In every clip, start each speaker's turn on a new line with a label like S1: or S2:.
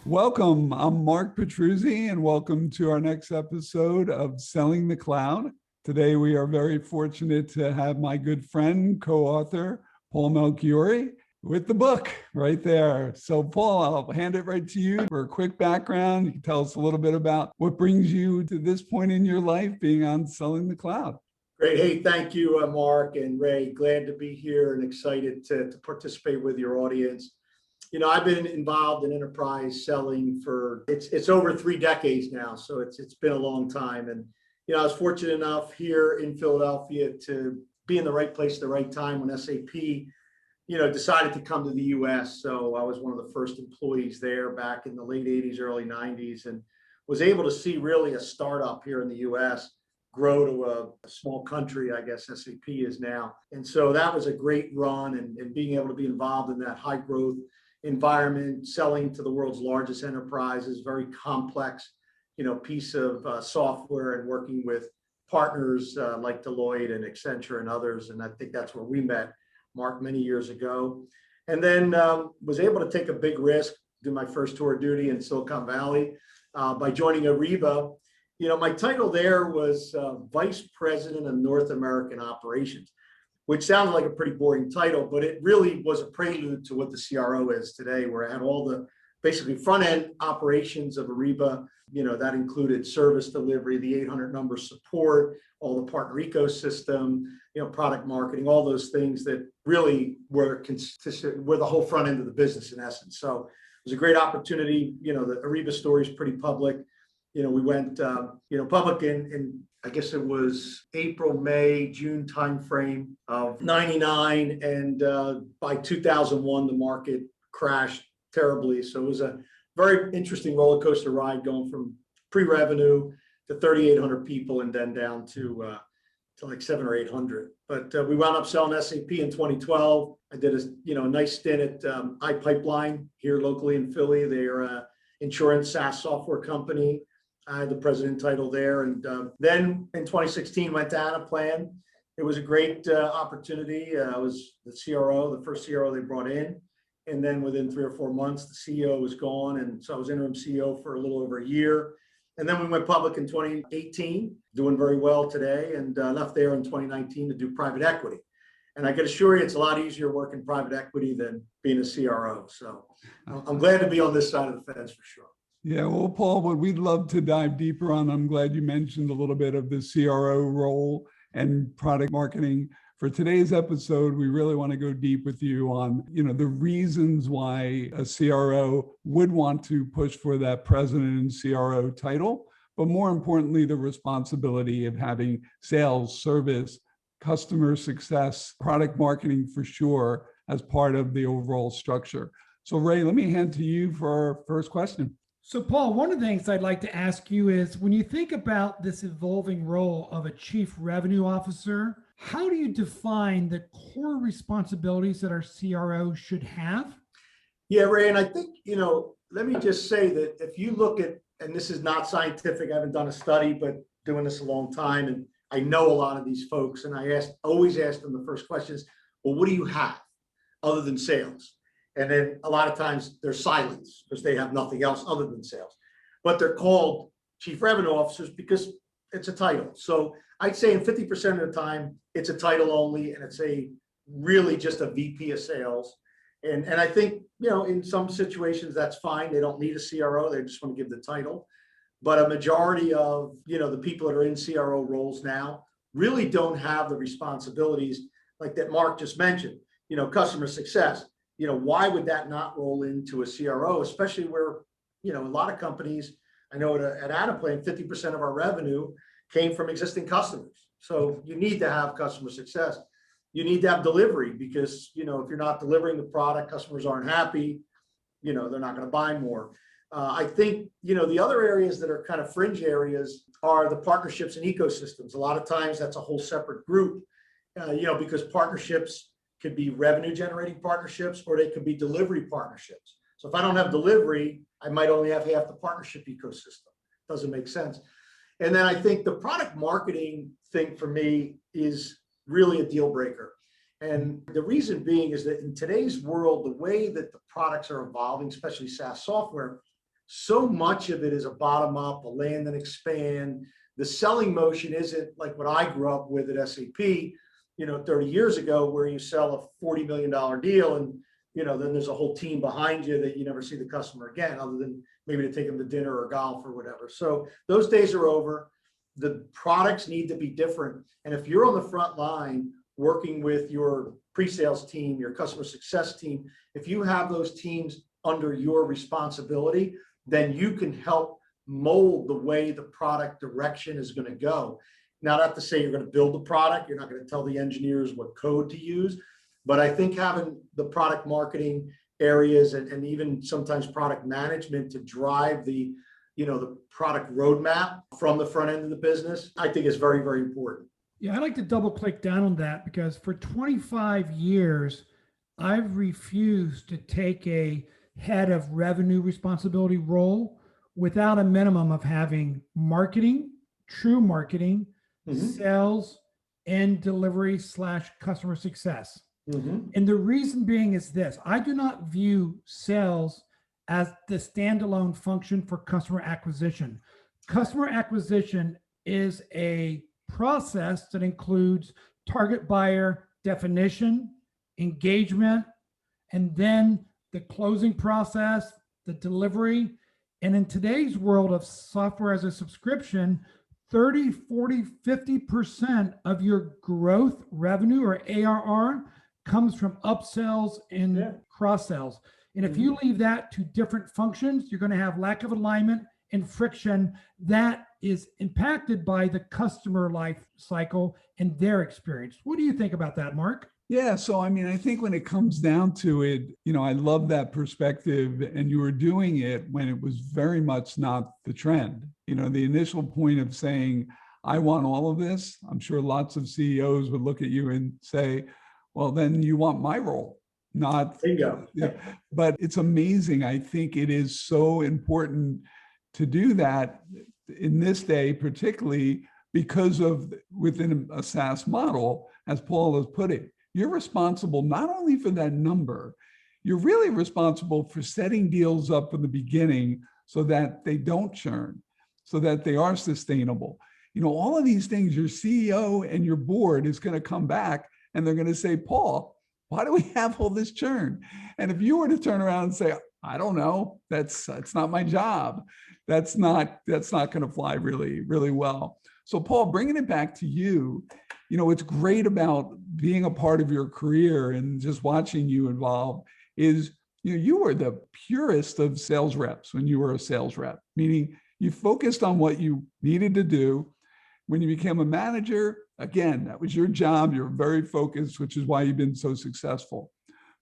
S1: Welcome. I'm Mark Petruzzi, and welcome to our next episode of Selling the Cloud. Today, we are very fortunate to have my good friend, co-author, Paul Melchiorre, with the book right there. So, Paul, I'll hand it right to you for a quick background. You can tell us a little bit about what brings you to this point in your life, being on Selling the Cloud.
S2: Great. Hey, thank you, Mark and Ray. Glad to be here and excited to participate with your audience. You know, I've been involved in enterprise selling for it's over 3 decades now, so it's been a long time. And you know, I was fortunate enough here in Philadelphia to be in the right place at the right time when SAP, decided to come to the U.S. So I was one of the first employees there back in the late 80s, early 90s, and was able to see really a startup here in the U.S. grow to a small country, I guess SAP is now. And so that was a great run, and being able to be involved in that high growth environment, selling to the world's largest enterprises, very complex, piece of software, and working with partners like Deloitte and Accenture and others. And I think that's where we met, Mark, many years ago. And then was able to take a big risk, do my first tour of duty in Silicon Valley by joining Ariba. My title there was Vice President of North American Operations, which sounded like a pretty boring title, but it really was a prelude to what the CRO is today, where I had all the basically front-end operations of Ariba. That included service delivery, the 800 number support, all the partner ecosystem, product marketing, all those things that really were consistent with the whole front end of the business in essence. So it was a great opportunity. The Ariba story is pretty public. We went, public in I guess it was April, May, June timeframe of '99, and by 2001 the market crashed terribly. So it was a very interesting roller coaster ride, going from pre-revenue to 3,800 people, and then down to like 700 or 800. But we wound up selling SAP in 2012. I did a nice stint at iPipeline here locally in Philly. They're an insurance SaaS software company. I had the president title there. And then in 2016, went to Anaplan. It was a great opportunity. I was the CRO, the first CRO they brought in. And then within 3 or 4 months, the CEO was gone. And so I was interim CEO for a little over a year. And then we went public in 2018, doing very well today, and left there in 2019 to do private equity. And I can assure you, it's a lot easier working private equity than being a CRO. So I'm glad to be on this side of the fence for sure.
S1: Yeah, well, Paul, what we'd love to dive deeper on, I'm glad you mentioned a little bit of the CRO role and product marketing. For today's episode, we really want to go deep with you on, the reasons why a CRO would want to push for that president and CRO title, but more importantly, the responsibility of having sales, service, customer success, product marketing for sure as part of the overall structure. So Ray, let me hand to you for our first question.
S3: So Paul, one of the things I'd like to ask you is, when you think about this evolving role of a chief revenue officer, how do you define the core responsibilities that our CRO should have?
S2: Yeah, Ray, and I think, let me just say that if you look at, and this is not scientific, I haven't done a study, but doing this a long time, and I know a lot of these folks, and I always ask them the first question is, well, what do you have other than sales? And then a lot of times there's silence because they have nothing else other than sales. But they're called chief revenue officers because it's a title. So I'd say in 50% of the time, it's a title only, and it's really just a VP of sales. And I think, in some situations that's fine. They don't need a CRO. They just want to give the title. But a majority of, the people that are in CRO roles now really don't have the responsibilities like that Mark just mentioned, customer success. Why would that not roll into a CRO, especially where, a lot of companies, I know at Anaplan, 50% of our revenue came from existing customers. So you need to have customer success. You need to have delivery because, if you're not delivering the product, customers aren't happy, they're not going to buy more. I think, the other areas that are kind of fringe areas are the partnerships and ecosystems. A lot of times that's a whole separate group, because partnerships could be revenue generating partnerships, or they could be delivery partnerships. So if I don't have delivery, I might only have half the partnership ecosystem. Doesn't make sense. And then I think the product marketing thing for me is really a deal breaker. And the reason being is that in today's world, the way that the products are evolving, especially SaaS software, so much of it is a bottom up, a land and expand. The selling motion isn't like what I grew up with at SAP, 30 years ago, where you sell a $40 million deal and, then there's a whole team behind you that you never see the customer again, other than maybe to take them to dinner or golf or whatever. So those days are over. The products need to be different. And if you're on the front line working with your pre-sales team, your customer success team, if you have those teams under your responsibility, then you can help mold the way the product direction is going to go. Now, not to say you're going to build the product, you're not going to tell the engineers what code to use, but I think having the product marketing areas and even sometimes product management to drive the product roadmap from the front end of the business, I think is very, very important.
S3: Yeah, I like to double click down on that because for 25 years, I've refused to take a head of revenue responsibility role without a minimum of having marketing, true marketing, sales, and delivery / customer success. And the reason being is this: I do not view sales as the standalone function for customer acquisition. Customer acquisition is a process that includes target buyer definition, engagement, and then the closing process, the delivery. And in today's world of software as a subscription, 30, 40, 50% of your growth revenue or ARR comes from upsells and cross sells. And if you leave that to different functions, you're going to have lack of alignment and friction that is impacted by the customer life cycle and their experience. What do you think about that, Mark?
S1: Yeah. So, I think when it comes down to it, I love that perspective, and you were doing it when it was very much not the trend. The initial point of saying, I want all of this. I'm sure lots of CEOs would look at you and say, well, then you want my role, not.
S2: Bingo.
S1: Yeah. But it's amazing. I think it is so important to do that in this day, particularly because of within a SaaS model, as Paul has put it, you're responsible not only for that number, you're really responsible for setting deals up from the beginning so that they don't churn, so that they are sustainable. All of these things, your CEO and your board is going to come back and they're going to say, Paul, why do we have all this churn? And if you were to turn around and say, I don't know, that's not my job, that's not going to fly really, really well. So Paul, bringing it back to you, what's great about being a part of your career and just watching you evolve is you were the purest of sales reps when you were a sales rep, meaning you focused on what you needed to do. When you became a manager, again, that was your job. You're very focused, which is why you've been so successful.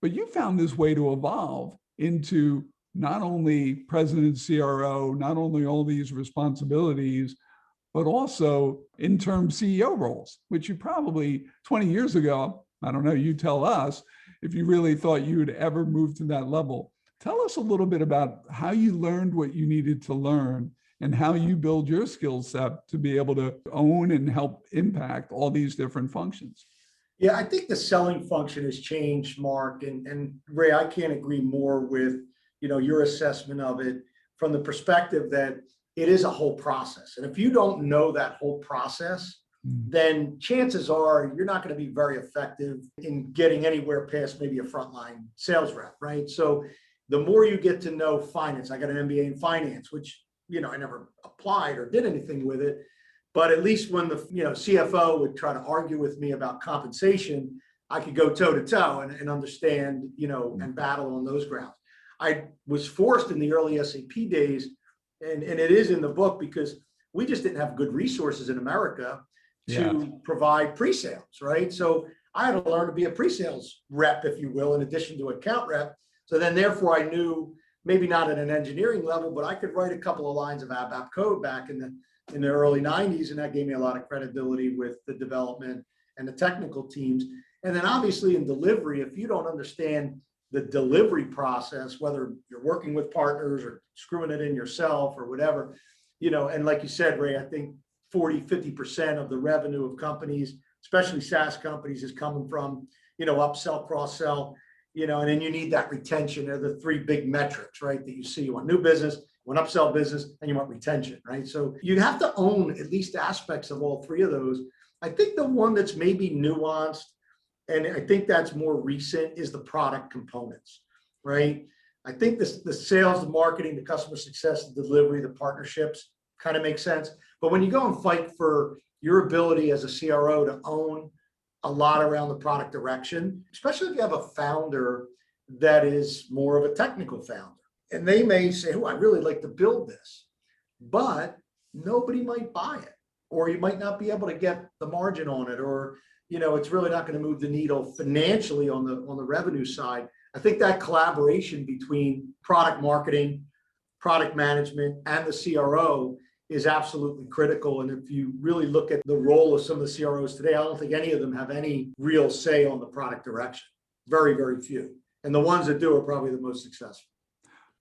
S1: But you found this way to evolve into not only president, CRO, not only all these responsibilities, but also interim CEO roles, which you probably 20 years ago, I don't know, you tell us if you really thought you would ever move to that level. Tell us a little bit about how you learned what you needed to learn and how you build your skill set to be able to own and help impact all these different functions.
S2: Yeah, I think the selling function has changed, Mark, and Ray, I can't agree more with your assessment of it from the perspective that it is a whole process. And if you don't know that whole process, then chances are you're not going to be very effective in getting anywhere past maybe a frontline sales rep, right? So the more you get to know finance, I got an MBA in finance, which I never applied or did anything with it, but at least when the CFO would try to argue with me about compensation, I could go toe to toe and understand, and battle on those grounds. I was forced in the early SAP days, and it is in the book, because we just didn't have good resources in America to provide pre-sales, right? So I had to learn to be a pre-sales rep, if you will, in addition to account rep. So then therefore I knew, maybe not at an engineering level, but I could write a couple of lines of ABAP code back in the early 90s. And that gave me a lot of credibility with the development and the technical teams. And then obviously in delivery, if you don't understand the delivery process, whether you're working with partners or screwing it in yourself or whatever, and like you said, Ray, I think 40, 50% of the revenue of companies, especially SaaS companies, is coming from, upsell, cross-sell. and then you need that retention. They're the three big metrics, right? That you see. You want new business, you want upsell business, and you want retention, right? So you have to own at least aspects of all three of those. I think the one that's maybe nuanced, and I think that's more recent, is the product components, right? I think the sales, the marketing, the customer success, the delivery, the partnerships kind of make sense. But when you go and fight for your ability as a CRO to own a lot around the product direction, especially if you have a founder that is more of a technical founder, and they may say, oh, I'd really like to build this, but nobody might buy it, or you might not be able to get the margin on it, or it's really not going to move the needle financially on the revenue side. I think that collaboration between product marketing, product management, and the CRO is absolutely critical. And if you really look at the role of some of the CROs today, I don't think any of them have any real say on the product direction. Very, very few. And the ones that do are probably the most successful.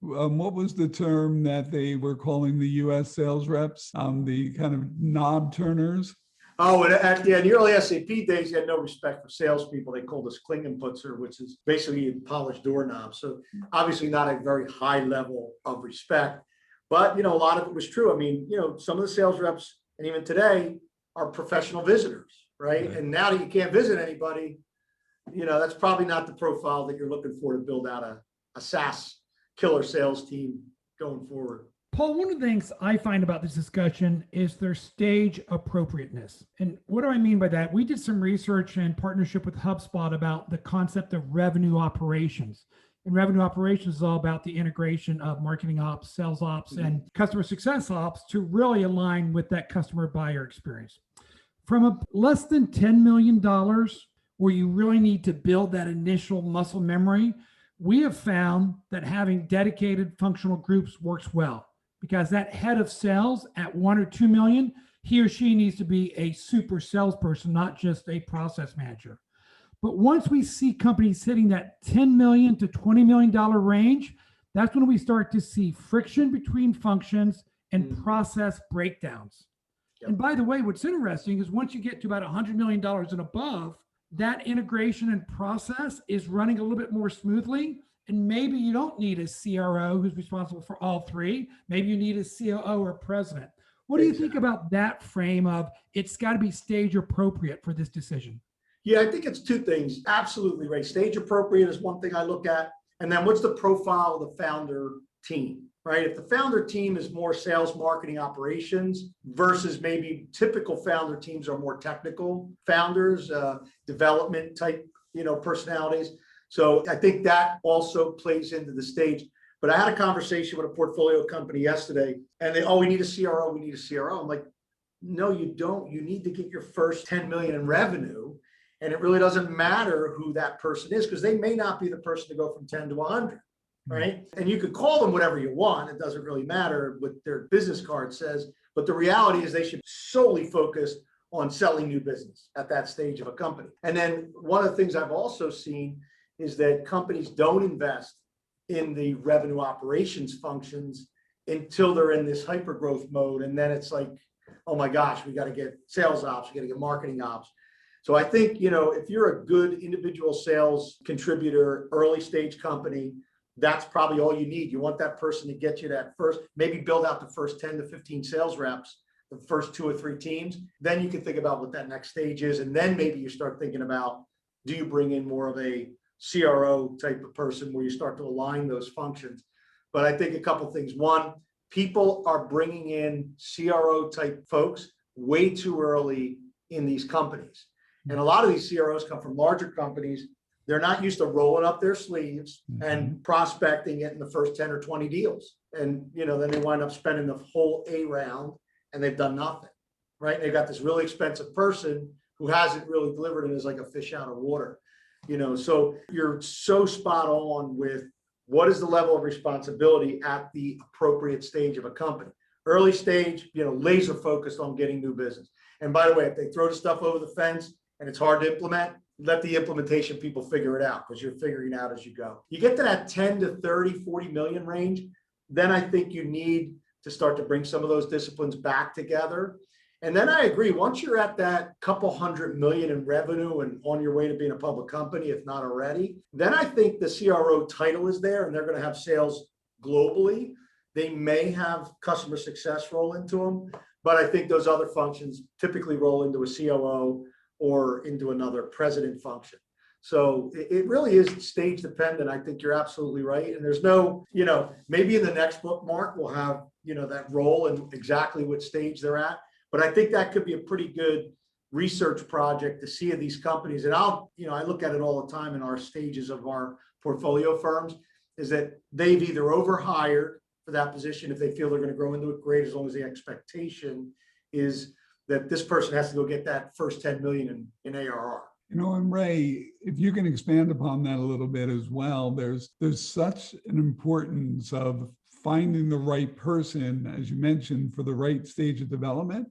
S1: What was the term that they were calling the US sales reps? The kind of knob turners?
S2: Oh, and in the early SAP days, you had no respect for salespeople. They called us Klingenputzer, which is basically a polished doorknob. So obviously not a very high level of respect. But, a lot of it was true. I mean, some of the sales reps, and even today, are professional visitors, right? And now that you can't visit anybody, that's probably not the profile that you're looking for to build out a SaaS killer sales team going forward.
S3: Paul, one of the things I find about this discussion is their stage appropriateness. And what do I mean by that? We did some research in partnership with HubSpot about the concept of revenue operations. And revenue operations is all about the integration of marketing ops, sales ops, and customer success ops to really align with that customer buyer experience. From a less than $10 million, where you really need to build that initial muscle memory, we have found that having dedicated functional groups works well, because that head of sales at 1 or 2 million, he or she needs to be a super salesperson, not just a process manager. But once we see companies hitting that $10 million to $20 million range, that's when we start to see friction between functions and process breakdowns. And by the way, what's interesting is once you get to about $100 million and above, that integration and process is running a little bit more smoothly. And maybe you don't need a CRO who's responsible for all three. Maybe you need a COO or president. What do you think about that frame of it's got to be stage appropriate for this decision?
S2: Yeah, I think it's two things. Absolutely right. Stage appropriate is one thing I look at. And then what's the profile of the founder team, right? If the founder team is more sales, marketing, operations versus maybe typical founder teams are more technical founders, development type, personalities. So I think that also plays into the stage. But I had a conversation with a portfolio company yesterday, and we need a CRO, we need a CRO. I'm like, no, you don't. You need to get your first 10 million in revenue. And it really doesn't matter who that person is, because they may not be the person to go from 10 to 100, right? And you could call them whatever you want. It doesn't really matter what their business card says. But the reality is they should solely focus on selling new business at that stage of a company. And then one of the things I've also seen is that companies don't invest in the revenue operations functions until they're in this hyper growth mode. And then it's like, oh my gosh, we got to get sales ops, we got to get marketing ops. So I think, if you're a good individual sales contributor, early stage company, that's probably all you need. You want that person to get you that first, maybe build out the first 10 to 15 sales reps, the first 2 or 3 teams. Then you can think about what that next stage is. And then maybe you start thinking about, do you bring in more of a CRO type of person where you start to align those functions? But I think a couple of things. One, people are bringing in CRO type folks way too early in these companies. And a lot of these CROs come from larger companies. They're not used to rolling up their sleeves and prospecting it in the first 10 or 20 deals. And, then they wind up spending the whole A round and they've done nothing, right? They've got this really expensive person who hasn't really delivered and is like a fish out of water, So you're so spot on with what is the level of responsibility at the appropriate stage of a company. Early stage, laser focused on getting new business. And by the way, if they throw the stuff over the fence and it's hard to implement, let the implementation people figure it out, because you're figuring it out as you go. You get to that 10 to 30, 40 million range, then I think you need to start to bring some of those disciplines back together And then I agree, once you're at that couple $100 million in revenue and on your way to being a public company, if not already, then I think the CRO title is there and they're going to have sales globally. They may have customer success roll into them, but I think those other functions typically roll into a COO or into another president function. So it really is stage dependent. I think you're absolutely right. And there's no, maybe in the next book, Mark, we'll have, that role and exactly what stage they're at. But I think that could be a pretty good research project to see these companies. And I look at it all the time in our stages of our portfolio firms, is that they've either overhired for that position if they feel they're going to grow into it, great, as long as the expectation is that this person has to go get that first 10 million in ARR.
S1: And Ray, if you can expand upon that a little bit as well, there's such an importance of finding the right person, as you mentioned, for the right stage of development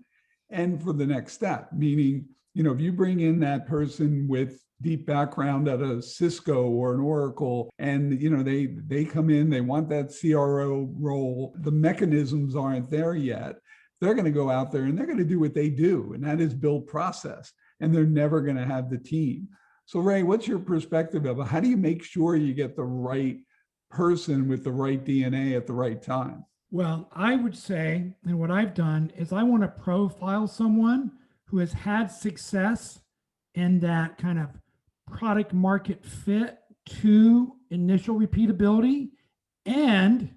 S1: and for the next step. Meaning, if you bring in that person with deep background at a Cisco or an Oracle, and they come in, they want that CRO role, the mechanisms aren't there yet. They're going to go out there and they're going to do what they do, and that is build process. And they're never going to have the team. So Ray, what's your perspective of how do you make sure you get the right person with the right DNA at the right time?
S3: Well, I would say, and what I've done is I want to profile someone who has had success in that kind of product market fit to initial repeatability. And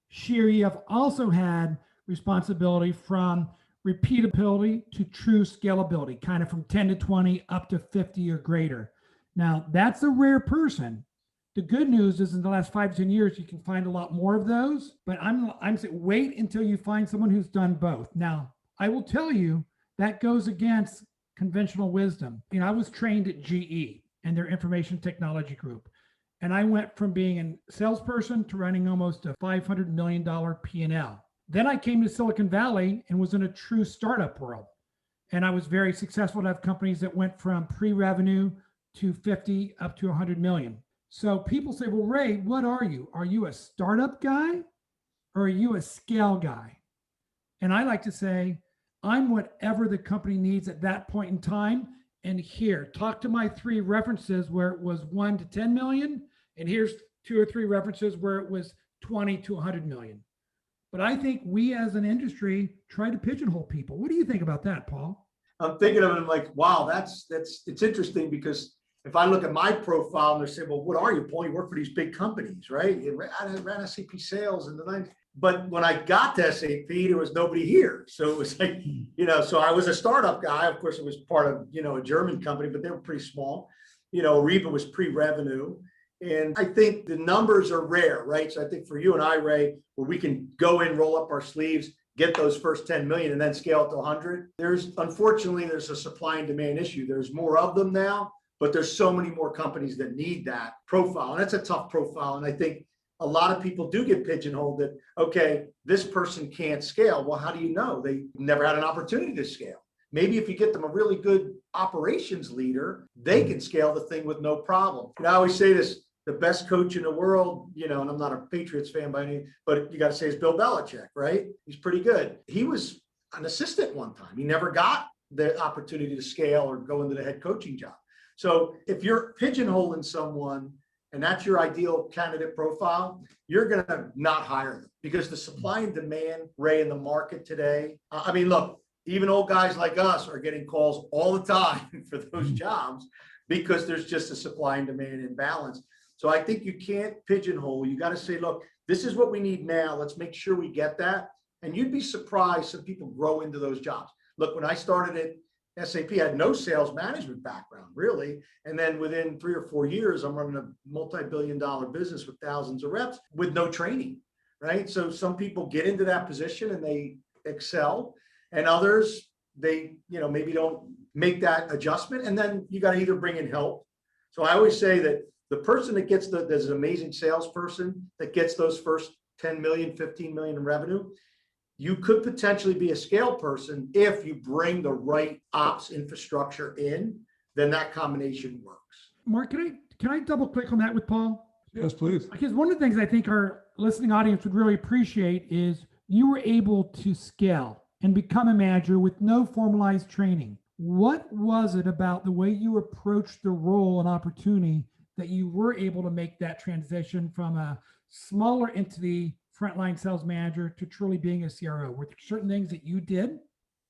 S3: Sherry, have also had responsibility from repeatability to true scalability, kind of from 10 to 20 up to 50 or greater. Now, that's a rare person. The good news is in the last 5 to 10 years, you can find a lot more of those, but I'm saying wait until you find someone who's done both. Now, I will tell you that goes against conventional wisdom. I was trained at GE and their information technology group. And I went from being a salesperson to running almost a $500 million P&L. Then I came to Silicon Valley and was in a true startup world. And I was very successful to have companies that went from pre-revenue to 50 up to 100 million. So people say, well, Ray, what are you? Are you a startup guy or are you a scale guy? And I like to say, I'm whatever the company needs at that point in time. And here, talk to my 3 references where it was 1 to 10 million. And here's 2 or 3 references where it was 20 to 100 million. But I think we as an industry try to pigeonhole people. What do you think about that, Paul?
S2: I'm thinking of it, I'm like, wow, it's interesting, because if I look at my profile and they say, well, what are you, Paul? You work for these big companies, right? I ran SAP sales in the 90s. But when I got to SAP, there was nobody here. So it was like, so I was a startup guy. Of course, it was part of, a German company, but they were pretty small. Ariba was pre-revenue. And I think the numbers are rare, right? So I think for you and I, Ray, where we can go in, roll up our sleeves, get those first 10 million and then scale it to 100. Unfortunately, there's a supply and demand issue. There's more of them now, but there's so many more companies that need that profile. And that's a tough profile. And I think a lot of people do get pigeonholed that, okay, this person can't scale. Well, how do you know? They never had an opportunity to scale. Maybe if you get them a really good operations leader, they can scale the thing with no problem. I always say this, the best coach in the world, and I'm not a Patriots fan by any, but you got to say it's Bill Belichick, right? He's pretty good. He was an assistant one time. He never got the opportunity to scale or go into the head coaching job. So if you're pigeonholing someone and that's your ideal candidate profile, you're going to not hire them, because the supply and demand, Ray, in the market today, look, even old guys like us are getting calls all the time for those jobs because there's just a supply and demand imbalance. So I think you can't pigeonhole. You got to say, look, this is what we need now. Let's make sure we get that. And you'd be surprised some people grow into those jobs. Look, when I started at SAP, I had no sales management background, really. And then within 3 or 4 years, I'm running a multi-billion-dollar business with thousands of reps with no training, right? So some people get into that position and they excel, and others, they, maybe don't make that adjustment. And then you got to either bring in help. So I always say that the person that gets there's an amazing salesperson that gets those first 10 million, 15 million in revenue. You could potentially be a scale person if you bring the right ops infrastructure in, then that combination works.
S3: Mark, can I double click on that with Paul?
S1: Yes, please.
S3: Because one of the things I think our listening audience would really appreciate is you were able to scale and become a manager with no formalized training. What was it about the way you approached the role and opportunity that you were able to make that transition from a smaller entity frontline sales manager to truly being a CRO? Were there certain things that you did?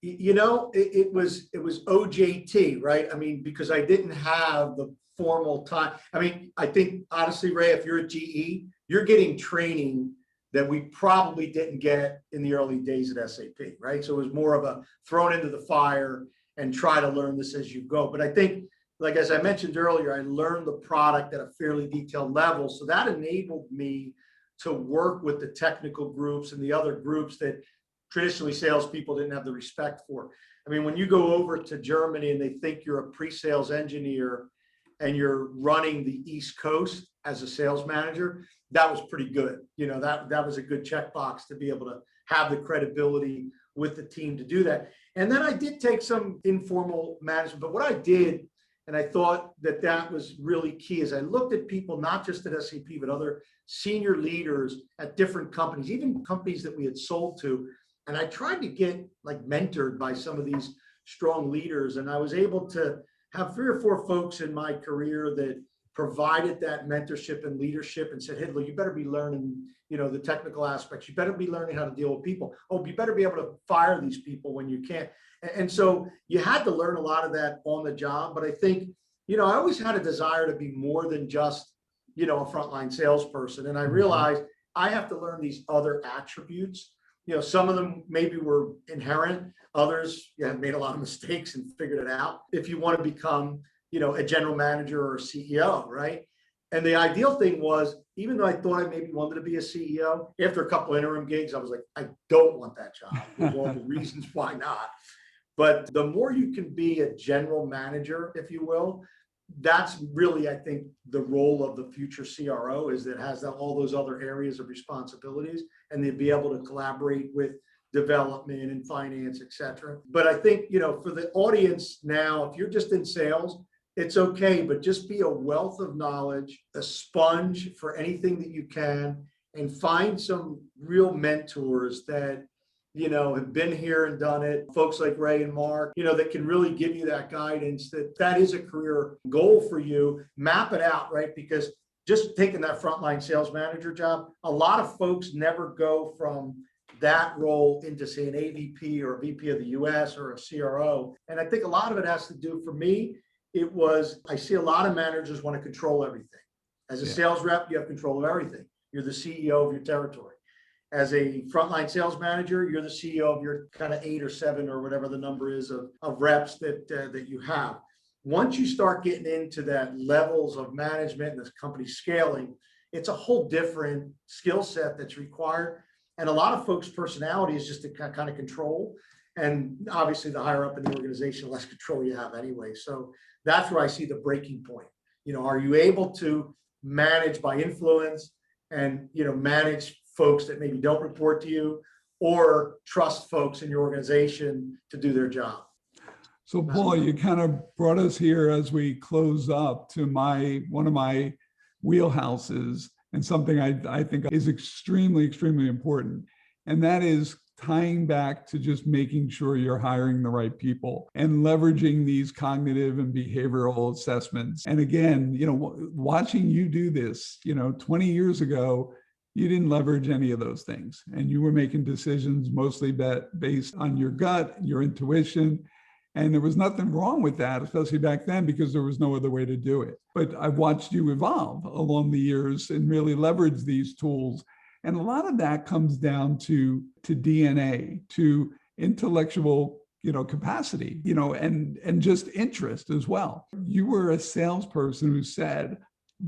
S2: It was OJT, right? I mean, because I didn't have the formal time. I mean, I think honestly, Ray, if you're at GE, you're getting training that we probably didn't get in the early days at SAP, right? So it was more of a thrown into the fire and try to learn this as you go. But I think, like, as I mentioned earlier, I learned the product at a fairly detailed level. So that enabled me to work with the technical groups and the other groups that traditionally salespeople didn't have the respect for. I mean, when you go over to Germany and they think you're a pre-sales engineer and you're running the East Coast as a sales manager, that was pretty good. That was a good checkbox to be able to have the credibility with the team to do that. And then I did take some informal management, but what I did, and I thought that was really key, is I looked at people, not just at SAP, but other senior leaders at different companies, even companies that we had sold to. And I tried to get mentored by some of these strong leaders. And I was able to have 3 or 4 folks in my career that provided that mentorship and leadership and said, hey, look, you better be learning, the technical aspects. You better be learning how to deal with people. Oh, you better be able to fire these people when you can't. And so you had to learn a lot of that on the job. But I think, I always had a desire to be more than just, a frontline salesperson. And I realized I have to learn these other attributes. Some of them maybe were inherent. Others, have made a lot of mistakes and figured it out. If you want to become, a general manager or a CEO, right? And the ideal thing was, even though I thought I maybe wanted to be a CEO, after a couple of interim gigs, I was like, I don't want that job. There's all the reasons why not. But the more you can be a general manager, if you will, that's really, I think, the role of the future CRO, is that it has all those other areas of responsibilities, and they'd be able to collaborate with development and finance, et cetera. But I think, for the audience now, if you're just in sales, it's okay, but just be a wealth of knowledge, a sponge for anything that you can, and find some real mentors that, have been here and done it. Folks like Ray and Mark, that can really give you that guidance, that is a career goal for you. Map it out, right? Because just taking that frontline sales manager job, a lot of folks never go from that role into, say, an AVP or a VP of the US or a CRO. And I think a lot of it has to do, for me, I see a lot of managers want to control everything. As a sales rep, you have control of everything. You're the CEO of your territory. As a frontline sales manager, you're the CEO of your kind of 8 or 7 or whatever the number is of reps that you have. Once you start getting into that levels of management and this company scaling, it's a whole different skill set that's required. And a lot of folks' personality is just to kind of control. And obviously, the higher up in the organization, the less control you have anyway. So that's where I see the breaking point. Are you able to manage by influence and, manage folks that maybe don't report to you, or trust folks in your organization to do their job?
S1: So Paul, you kind of brought us here as we close up to one of my wheelhouses, and something I think is extremely, extremely important. And that is tying back to just making sure you're hiring the right people and leveraging these cognitive and behavioral assessments. And again, watching you do this, 20 years ago, you didn't leverage any of those things. And you were making decisions mostly based on your gut, your intuition. And there was nothing wrong with that, especially back then, because there was no other way to do it. But I've watched you evolve along the years and really leverage these tools. And a lot of that comes down to DNA, to intellectual, capacity, and just interest as well. You were a salesperson who said,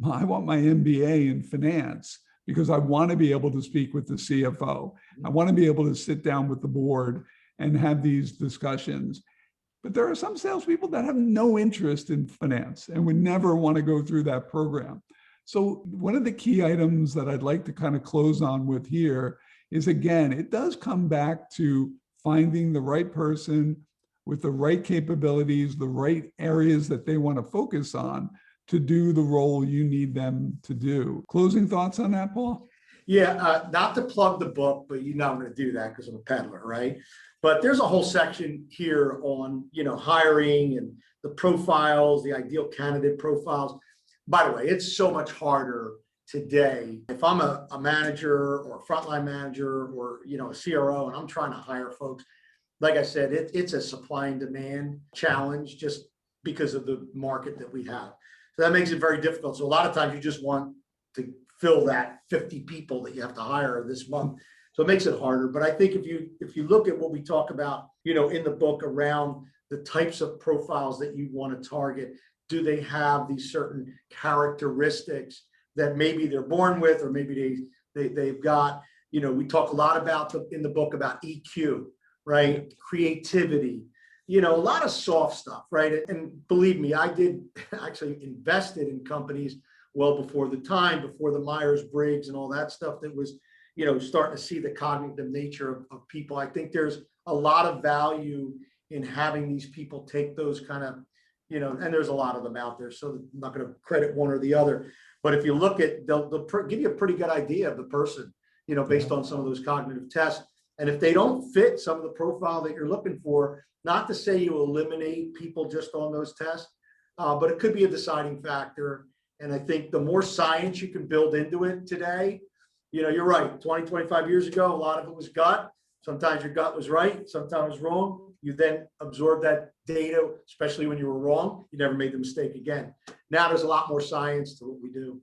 S1: I want my MBA in finance because I want to be able to speak with the CFO. I want to be able to sit down with the board and have these discussions. But there are some salespeople that have no interest in finance and would never want to go through that program. So one of the key items that I'd like to kind of close on with here is, again, it does come back to finding the right person with the right capabilities, the right areas that they want to focus on to do the role you need them to do. Closing thoughts on that, Paul?
S2: Yeah, not to plug the book, but you know I'm going to do that because I'm a peddler, right? But there's a whole section here on, hiring and the profiles, the ideal candidate profiles. By the way, it's so much harder today. If I'm a manager or a frontline manager or, a CRO and I'm trying to hire folks, like I said, it's a supply and demand challenge just because of the market that we have. So that makes it very difficult. So a lot of times you just want to fill that 50 people that you have to hire this month. So it makes it harder. But I think if you look at what we talk about, in the book around the types of profiles that you want to target, do they have these certain characteristics that maybe they're born with, or maybe they've got, we talk a lot about in the book about EQ, right? Creativity, a lot of soft stuff, right? And believe me, I did actually invested in companies well before the Myers-Briggs and all that stuff that was, starting to see the cognitive nature of people. I think there's a lot of value in having these people take those kind of, and there's a lot of them out there, so I'm not going to credit one or the other. But if you look at, they'll give you a pretty good idea of the person, based on some of those cognitive tests. And if they don't fit some of the profile that you're looking for, not to say you eliminate people just on those tests, but it could be a deciding factor. And I think the more science you can build into it today, you're right. 20, 25 years ago, a lot of it was gut. Sometimes your gut was right, sometimes it was wrong. You then absorb that data, especially when you were wrong. You never made the mistake again. Now there's a lot more science to what we do.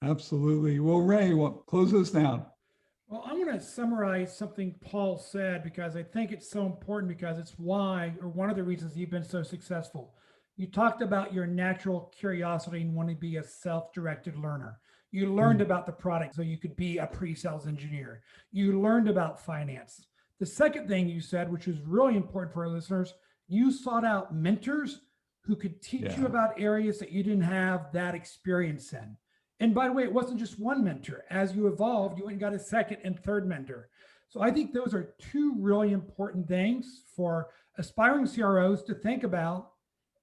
S1: Absolutely. Well, Ray, close us down.
S3: Well, I'm going to summarize something Paul said because I think it's so important, because it's why, or one of the reasons you've been so successful. You talked about your natural curiosity and wanting to be a self-directed learner. You learned about the product so you could be a pre-sales engineer. You learned about finance. The second thing you said, which is really important for our listeners, you sought out mentors who could teach you about areas that you didn't have that experience in. And by the way, it wasn't just one mentor. As you evolved, you went and got a second and third mentor. So I think those are two really important things for aspiring CROs to think about,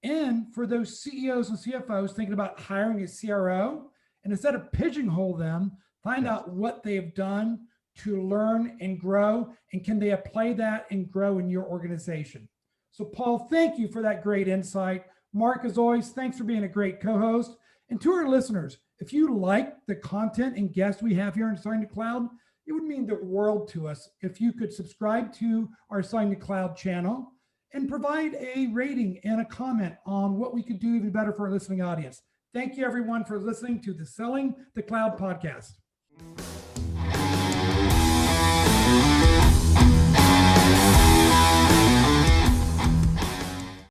S3: and for those CEOs and CFOs thinking about hiring a CRO. And instead of pigeonhole them, find out what they've done to learn and grow, and can they apply that and grow in your organization. So Paul, thank you for that great insight. Mark, as always, thanks for being a great co-host. And to our listeners, if you like the content and guests we have here on Selling to Cloud, it would mean the world to us if you could subscribe to our Selling to Cloud channel and provide a rating and a comment on what we could do even better for our listening audience. Thank you, everyone, for listening to the Selling to Cloud podcast.